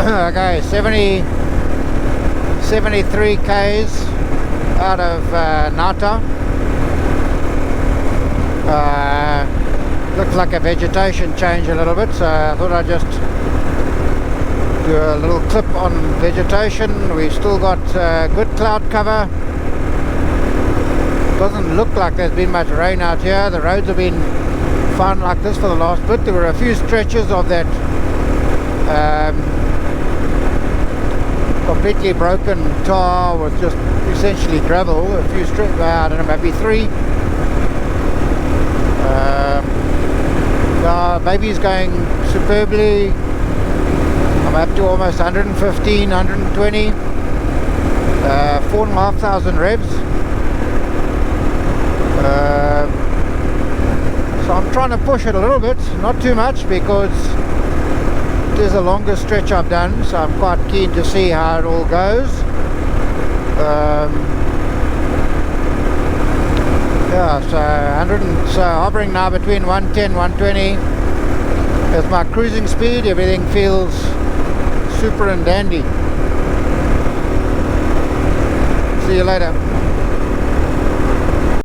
Okay, 73 k's out of Nata. Looks like a vegetation change a little bit, so I thought I'd just do a little clip on vegetation. We've still got good cloud cover. Doesn't look like there's been much rain out here. The roads have been fine like this for the last bit. There were a few stretches of that completely broken tar with just essentially gravel. A few stretches, I don't know, maybe three. Baby's going superbly. I'm up to almost 115, 120, 4,500 revs. So I'm trying to push it a little bit, not too much, because it is the longest stretch I've done, so I'm quite keen to see how it all goes. Yeah, so hovering now between 110, 120 is my cruising speed. Everything feels super and dandy. See you later.